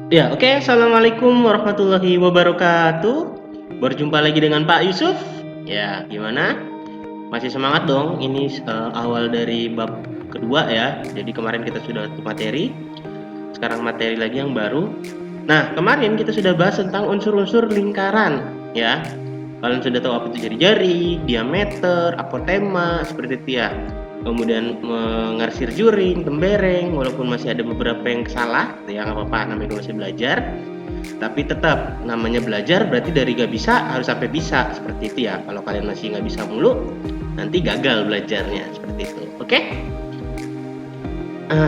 Ya, oke. Assalamualaikum warahmatullahi wabarakatuh. Berjumpa lagi dengan Pak Yusuf. Ya, gimana? Masih semangat dong? Ini awal dari bab kedua ya. Jadi kemarin kita sudah materi, sekarang materi lagi yang baru. Nah, kemarin kita sudah bahas tentang unsur-unsur lingkaran ya. Kalian sudah tahu apa itu jari-jari, diameter, apotema, seperti itu ya. Kemudian mengarsir juring, tembereng, walaupun masih ada beberapa yang salah, ya nggak apa-apa, namanya masih belajar. Tapi tetap namanya belajar berarti dari gak bisa harus sampai bisa, seperti itu ya. Kalau kalian masih nggak bisa mulu, nanti gagal belajarnya, seperti itu. Oke?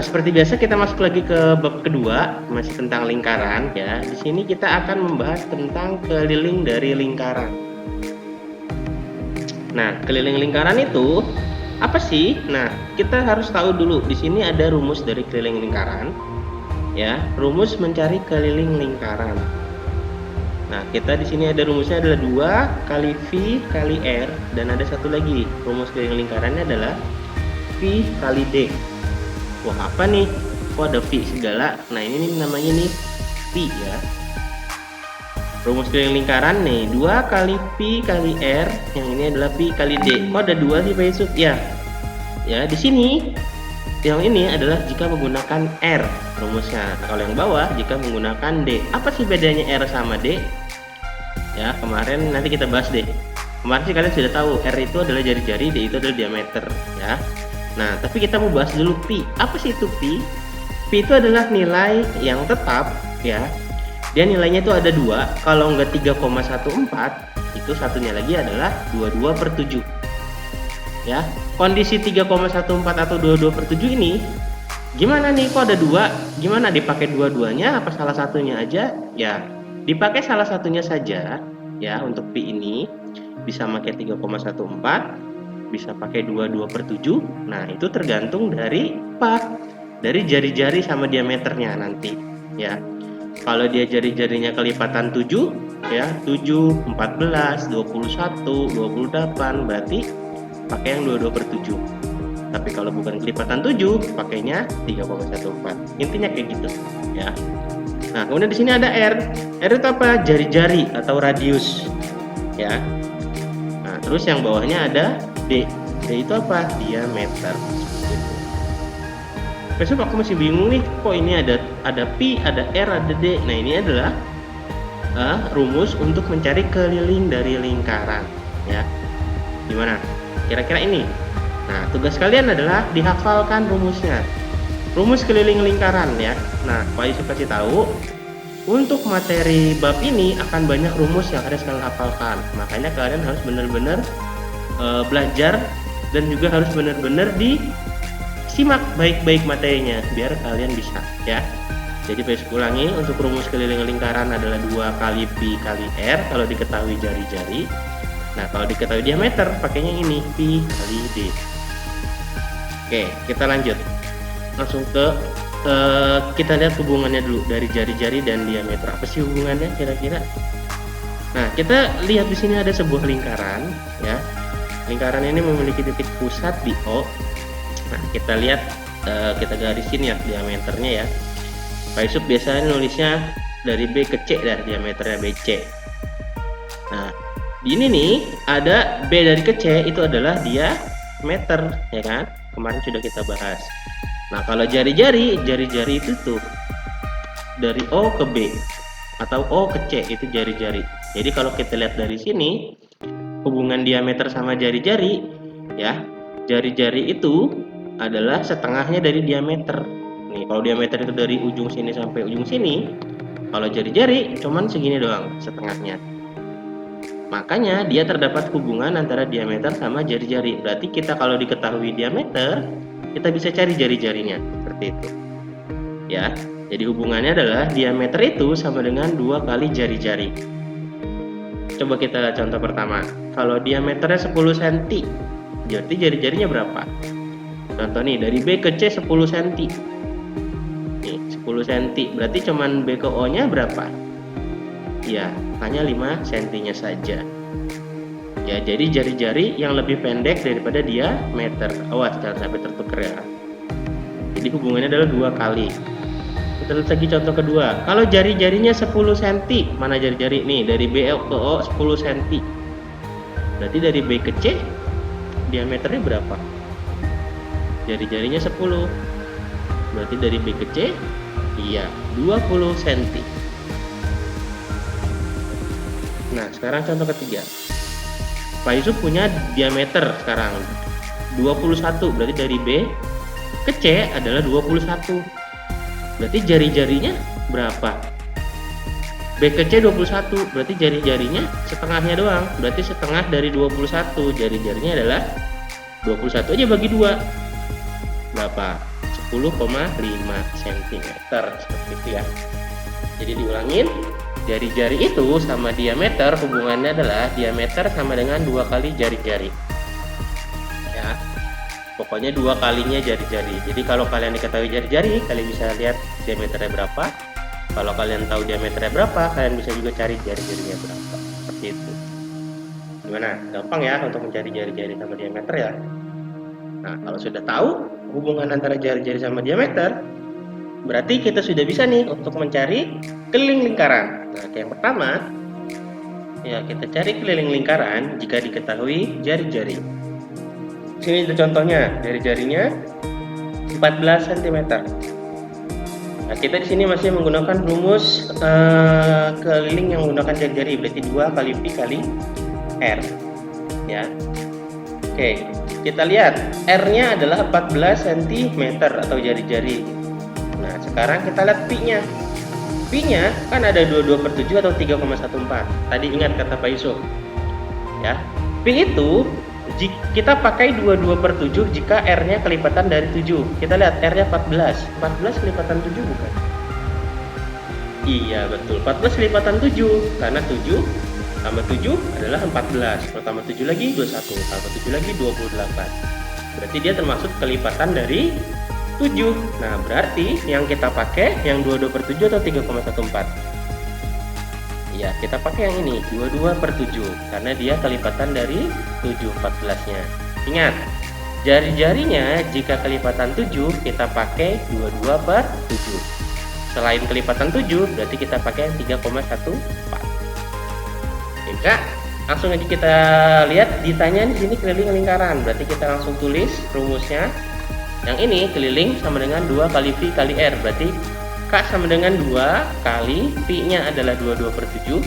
Seperti biasa kita masuk lagi ke bab kedua, masih tentang lingkaran ya. Di sini kita akan membahas tentang keliling dari lingkaran. Nah, keliling lingkaran itu apa sih? Nah, kita harus tahu dulu. Di sini ada rumus dari keliling lingkaran. Ya, rumus mencari keliling lingkaran. Nah, kita di sini ada rumusnya adalah 2 kali V kali R, dan ada satu lagi. Rumus keliling lingkarannya adalah V kali D. Wah, apa nih? Kok ada V segala? Nah, ini nih namanya nih V ya. Rumus keliling lingkaran nih, 2 kali Pi kali R, yang ini adalah Pi kali D. Kok ada 2 sih Pak Yusuf? Ya, ya di sini yang ini adalah jika menggunakan R rumusnya. Nah, kalau yang bawah jika menggunakan D. Apa sih bedanya R sama D? Ya, kemarin nanti kita bahas deh. Kemarin sih kalian sudah tahu R itu adalah jari-jari, D itu adalah diameter ya. Nah, tapi kita mau bahas dulu Pi. Apa sih itu Pi? Pi itu adalah nilai yang tetap ya. Dia nilainya itu ada 2, kalau nggak 3,14, itu satunya lagi adalah 22/7 ya. Kondisi 3,14 atau 22/7 ini gimana nih, kok ada 2, gimana dipakai dua-duanya apa salah satunya aja? Ya, dipakai salah satunya saja ya. Untuk Pi ini bisa pakai 3,14, bisa pakai 22/7. Nah, itu tergantung dari apa? Dari jari-jari sama diameternya nanti ya. Kalau dia jari-jarinya kelipatan 7 ya, 7, 14, 21, 28, berarti pakai yang 22/7. Tapi kalau bukan kelipatan 7, pakainya 3,14. Intinya kayak gitu ya. Nah, kemudian di sini ada R. R itu apa? Jari-jari atau radius ya. Nah, terus yang bawahnya ada D. D itu apa? Diameter. Besok aku masih bingung nih, kok ini ada Pi, ada R, ada D. Nah, ini adalah rumus untuk mencari keliling dari lingkaran ya. Gimana? Kira-kira ini. Nah, tugas kalian adalah dihafalkan rumusnya. Rumus keliling lingkaran ya. Nah, Pak Yusuf kasih tahu, untuk materi bab ini akan banyak rumus yang harus kalian hafalkan. Makanya kalian harus benar-benar belajar dan juga harus benar-benar disimak baik-baik materinya biar kalian bisa ya. Jadi Pak Yusuf ulangi, untuk rumus keliling lingkaran adalah 2 kali Pi kali R kalau diketahui jari-jari. Nah, kalau diketahui diameter pakainya ini Pi kali D. Oke, kita lanjut. Langsung ke kita lihat hubungannya dulu dari jari-jari dan diameter. Apa sih hubungannya kira-kira? Nah, kita lihat di sini ada sebuah lingkaran ya. Lingkaran ini memiliki titik pusat di O. Nah, kita lihat, kita garisin ya diameternya ya. Pak Yusuf biasanya nulisnya dari B ke C dah, diameternya BC. Nah, di ini nih ada B dari ke C itu adalah diameter ya kan? Kemarin sudah kita bahas. Nah, kalau jari-jari itu tuh dari O ke B atau O ke C, itu jari-jari. Jadi kalau kita lihat dari sini hubungan diameter sama jari-jari ya, jari-jari itu adalah setengahnya dari diameter. Nih, kalau diameter itu dari ujung sini sampai ujung sini, kalau jari-jari cuman segini doang, setengahnya. Makanya dia terdapat hubungan antara diameter sama jari-jari. Berarti kita kalau diketahui diameter, kita bisa cari jari-jarinya, seperti itu. Ya, jadi hubungannya adalah diameter itu sama dengan 2 kali jari-jari. Coba kita lihat contoh pertama. Kalau diameternya 10 cm, berarti jari-jarinya berapa? Contoh nih, dari B ke C 10 cm. Nih, 10 cm. Berarti cuman B ke O-nya berapa? Ya, hanya 5 cm-nya saja. Ya, jadi jari-jari yang lebih pendek daripada diameter. Awas, jangan sampai tertukar ya. Jadi hubungannya adalah 2 kali. Kita lihat lagi contoh kedua. Kalau jari-jarinya 10 cm, mana jari-jari nih? Dari B ke O 10 cm. Berarti dari B ke C diameternya berapa? Jari-jarinya 10. Berarti dari B ke C, iya, 20 cm. Nah, sekarang contoh ketiga. Pak Yusuf punya diameter sekarang 21, berarti dari B ke C adalah 21. Berarti jari-jarinya berapa? B ke C 21, berarti jari-jarinya setengahnya doang. Berarti setengah dari 21, jari-jarinya adalah 21 aja bagi 2. Berapa? 10,5 cm. Seperti itu ya. Jadi diulangin, jari-jari itu sama diameter hubungannya adalah diameter sama dengan 2 kali jari-jari. Ya. Pokoknya 2 kalinya jari-jari. Jadi kalau kalian diketahui jari-jari, kalian bisa lihat diameternya berapa. Kalau kalian tahu diameternya berapa, kalian bisa juga cari jari-jarinya berapa. Seperti itu. Gimana? Gampang ya untuk mencari jari-jari sama diameter ya. Nah, kalau sudah tahu hubungan antara jari-jari sama diameter, berarti kita sudah bisa nih untuk mencari keliling lingkaran. Nah, yang pertama, ya kita cari keliling lingkaran jika diketahui jari-jari. Sini ada contohnya, jari-jarinya 14 cm. Nah, kita di sini masih menggunakan rumus keliling yang menggunakan jari-jari, berarti 2 kali Pi kali R. Ya. Oke, kita lihat R-nya adalah 14 cm atau jari-jari. Nah, sekarang kita lihat Pi-nya. Pi-nya kan ada 22/7 atau 3,14. Tadi ingat kata Pak Yusuf. Ya. Pi itu kita pakai 22/7 jika R-nya kelipatan dari 7. Kita lihat R-nya 14. 14 kelipatan 7 bukan? Iya, betul. 14 kelipatan 7 karena 7 tambah 7 adalah 14. Kalau tambah 7 lagi 21, tambah 7 lagi 28. Berarti dia termasuk kelipatan dari 7. Nah, berarti yang kita pakai yang 22/7 atau 3,14? Ya, kita pakai yang ini, 22/7 karena dia kelipatan dari 7 14-nya. Ingat, jari-jarinya jika kelipatan 7 kita pakai 22/7. Selain kelipatan 7 berarti kita pakai 3,14. Oke, langsung aja kita lihat ditanya di sini keliling lingkaran. Berarti kita langsung tulis rumusnya. Yang ini keliling sama dengan 2 kali Pi kali R. Berarti K sama dengan 2 kali Pi-nya adalah 22/7.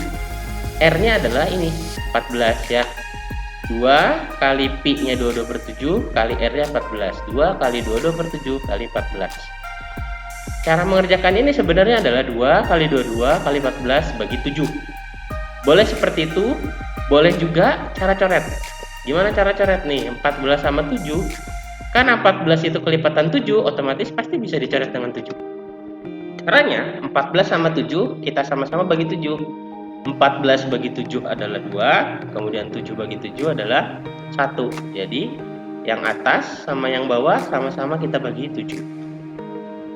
R-nya adalah ini 14 ya. 2 kali Pi-nya 22/7 kali R-nya 14. 2 kali 22/7 kali 14. Cara mengerjakan ini sebenarnya adalah 2 kali 22 kali 14 bagi 7. Boleh seperti itu, boleh juga cara coret. Gimana cara coret nih? 14 sama 7. Karena 14 itu kelipatan 7, otomatis pasti bisa dicoret dengan 7. Caranya, 14 sama 7, kita sama-sama bagi 7. 14 bagi 7 adalah 2, kemudian 7 bagi 7 adalah 1. Jadi, yang atas sama yang bawah sama-sama kita bagi 7.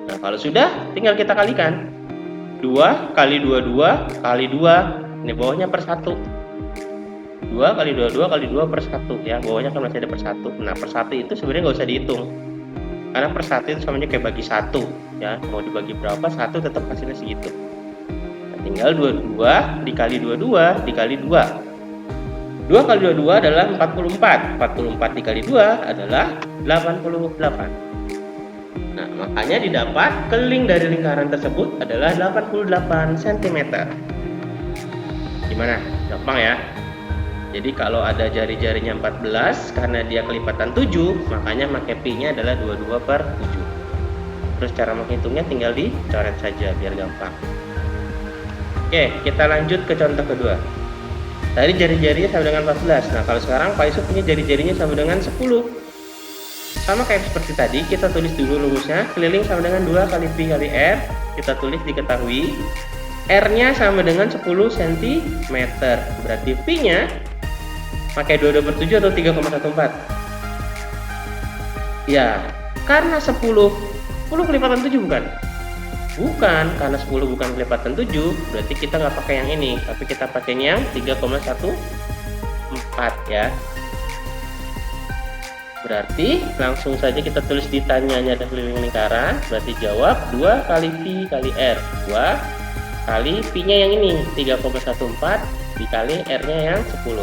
Nah, kalau sudah, tinggal kita kalikan. 2 kali 22 kali 2, ini bawahnya per 1. 2 kali 22 kali 2 per 1 ya, bawahnya kan masih ada per 1. Nah, per 1 itu sebenarnya nggak usah dihitung. Karena per 1 itu samanya kayak bagi 1 ya, mau dibagi berapa 1 tetap hasilnya segitu. Nah, tinggal 22 dikali 22 dikali 2. 2 kali 22 adalah 44. 44 dikali 2 adalah 88. Nah, makanya didapat keliling dari lingkaran tersebut adalah 88 cm. Gimana? Gampang ya? Jadi kalau ada jari-jarinya 14 karena dia kelipatan 7, makanya pakai Pi-nya adalah 22/7. Terus cara menghitungnya tinggal dicoret saja biar gampang. Oke, kita lanjut ke contoh kedua. Tadi jari-jarinya sama dengan 14. Nah, kalau sekarang Pak Yusuf punya jari-jarinya sama dengan 10. Sama kayak seperti tadi, kita tulis dulu rumusnya. Keliling sama dengan 2 kali Pi kali R. Kita tulis diketahui. R-nya sama dengan 10 cm. Berarti Pi-nya pakai 22/7 atau 3,14? Ya, karena 10 kelipatan 7 bukan? Bukan, karena 10 bukan kelipatan 7, berarti kita nggak pakai yang ini, tapi kita pakai yang 3,14 ya. Berarti langsung saja kita tulis ditanyanya ada keliling lingkaran, berarti jawab 2 kali pi kali r. 2 kali pi-nya yang ini 3,14 dikali r-nya yang 10.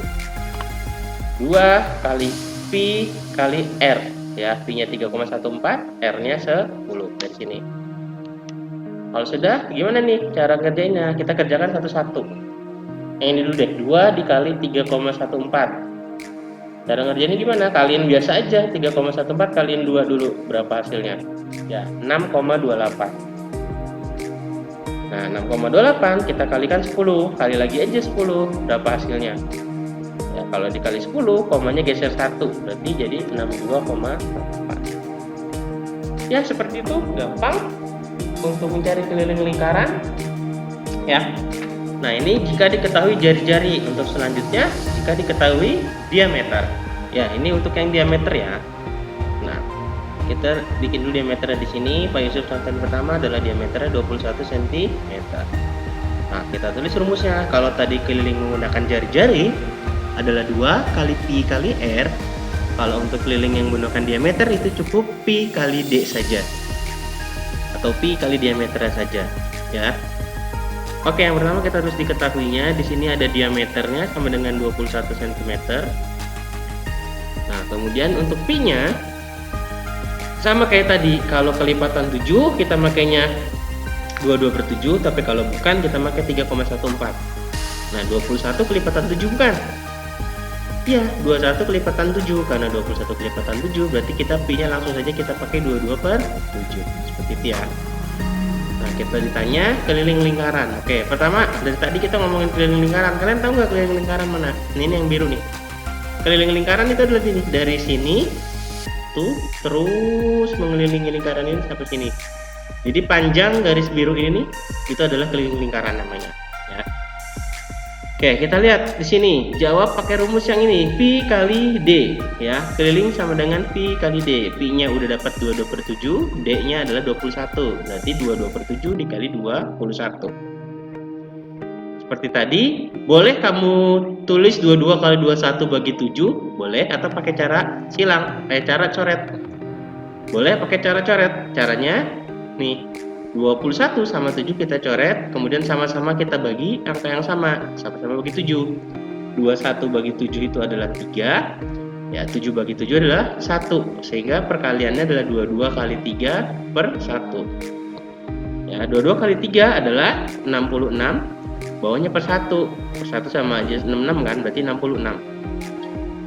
2 kali pi kali r, ya, pi-nya 3,14, r-nya 10 dari sini. Kalau sudah, gimana nih cara kerjainnya? Kita kerjakan satu-satu. Yang ini dulu deh, 2 dikali 3,14. Cara ngerjainnya gimana? Kalian biasa aja, 3,14 kaliin 2 dulu. Berapa hasilnya? Ya, 6,28. Nah, 6,28 kita kalikan 10. Kali lagi aja 10. Berapa hasilnya? Ya, kalau dikali 10, komanya geser 1. Berarti jadi 62,4. Ya, seperti itu. Gampang untuk mencari keliling lingkaran. Ya. Nah, ini jika diketahui jari-jari. Untuk selanjutnya, jika diketahui diameter. Ya, ini untuk yang diameter ya. Nah, kita bikin dulu diameternya di sini. Pak Yusuf contoh pertama adalah diameternya 21 cm. Nah, kita tulis rumusnya. Kalau tadi keliling menggunakan jari-jari adalah 2 kali pi kali r. Kalau untuk keliling yang menggunakan diameter itu cukup pi kali d saja. Atau pi kali diameternya saja, ya. Oke, yang pertama kita harus diketahuinya di sini ada diameternya sama dengan 21 cm. Nah, kemudian untuk pi-nya sama kayak tadi, kalau kelipatan 7 kita makainya 22/7, tapi kalau bukan kita pakai 3,14. Nah, 21 kelipatan 7 bukan? Iya, 21 kelipatan 7, karena 21 kelipatan 7 berarti kita pi-nya langsung saja kita pakai 22/7. Seperti itu ya. Nah, kita ditanya keliling lingkaran. Oke, pertama dari tadi kita ngomongin keliling lingkaran. Kalian tahu nggak keliling lingkaran mana? Ini yang biru nih. Keliling lingkaran itu adalah ini. Dari sini tuh terus mengelilingi lingkaran ini sampai sini. Jadi panjang garis biru ini nih, itu adalah keliling lingkaran namanya. Ya. Oke, kita lihat di sini. Jawab pakai rumus yang ini, pi kali d, ya. Keliling sama dengan pi kali d. Pi-nya udah dapat 22/7, d-nya adalah 21. Berarti 22/7 dikali 21. Seperti tadi, boleh kamu tulis 22 kali 21 bagi 7, boleh, atau pakai cara silang, cara coret. Boleh pakai cara coret. Caranya nih, 21 sama 7 kita coret, kemudian sama-sama kita bagi angka yang sama bagi 7. 21 bagi 7 itu adalah 3, ya 7 bagi 7 adalah 1, sehingga perkaliannya adalah 22 kali 3 per 1. Ya, 22 kali 3 adalah 66, bawahnya per 1 sama aja 66 kan, berarti 66.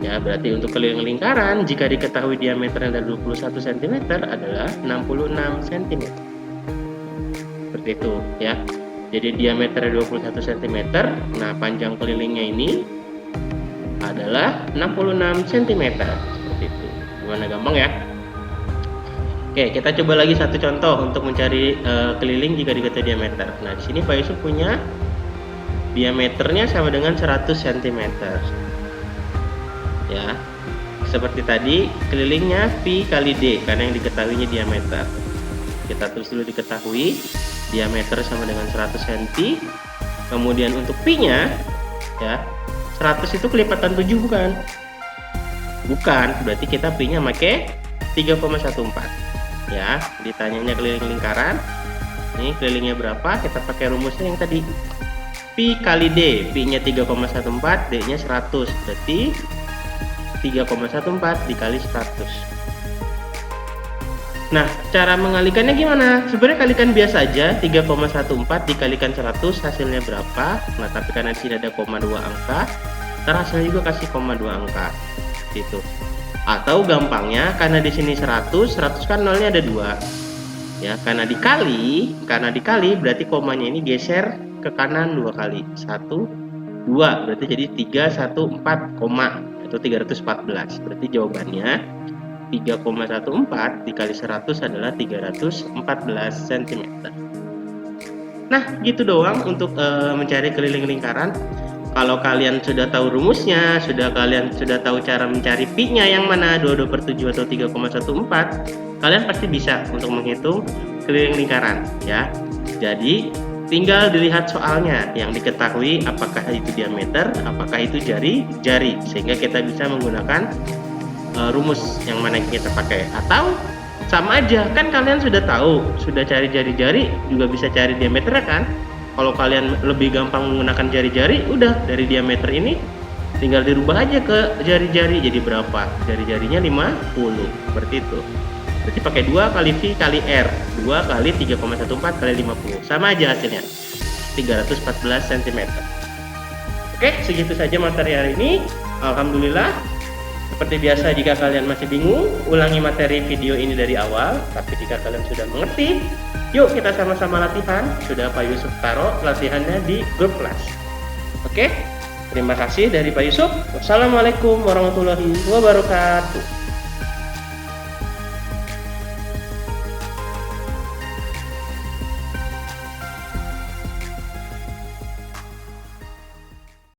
Ya, berarti untuk keliling lingkaran, jika diketahui diameternya adalah 21 cm adalah 66 cm. Seperti itu ya. Jadi diameternya 21 cm. Nah, panjang kelilingnya ini adalah 66 cm. Seperti itu. Gimana, gampang ya? Oke, kita coba lagi satu contoh untuk mencari keliling jika diketahui diameter. Nah, di sini Pak Yusuf punya diameternya sama dengan 100 cm. Ya. Seperti tadi, kelilingnya pi kali d karena yang diketahuinya diameter. Kita tulis dulu diketahui diameter sama dengan 100 cm. Kemudian untuk pi-nya ya, 100 itu kelipatan 7 bukan? Bukan, berarti kita pi-nya pakai 3,14. Ya, ditanyanya keliling lingkaran. Ini kelilingnya berapa? Kita pakai rumusnya yang tadi. Pi kali d, pi-nya 3,14, d-nya 100. Berarti 3,14 dikali 100. Nah, cara mengalikannya gimana? Sebenarnya kalikan biasa aja, 3,14 dikalikan 100 hasilnya berapa? Nah, tapi karena di sini ada koma 2 angka, hasilnya juga kasih koma 2 angka. Gitu. Atau gampangnya karena di sini 100 kan nolnya ada 2. Ya, karena dikali berarti komanya ini geser ke kanan 2 kali. 1 2 berarti jadi 314 koma atau 314. Berarti jawabannya 3,14 dikali 100 adalah 314 cm. Nah, gitu doang untuk mencari keliling lingkaran. Kalau kalian sudah tahu rumusnya, kalian sudah tahu cara mencari pi-nya yang mana, 22/7 atau 3,14, kalian pasti bisa untuk menghitung keliling lingkaran ya. Jadi tinggal dilihat soalnya yang diketahui apakah itu diameter, apakah itu jari-jari, sehingga kita bisa menggunakan rumus yang mana yang kita pakai. Atau sama aja, kan kalian sudah tahu, sudah cari jari-jari juga bisa cari diameternya kan. Kalau kalian lebih gampang menggunakan jari-jari, udah dari diameter ini tinggal dirubah aja ke jari-jari jadi berapa. Jari-jarinya 50, seperti itu. Berarti pakai 2 kali V kali R, 2 kali 3,14 kali 50. Sama aja hasilnya, 314 cm. Oke, segitu saja materi hari ini. Alhamdulillah. Seperti biasa, jika kalian masih bingung, ulangi materi video ini dari awal. Tapi jika kalian sudah mengerti, yuk kita sama-sama latihan. Sudah Pak Yusuf taruh latihannya di grup kelas. Oke, terima kasih dari Pak Yusuf. Wassalamualaikum warahmatullahi wabarakatuh.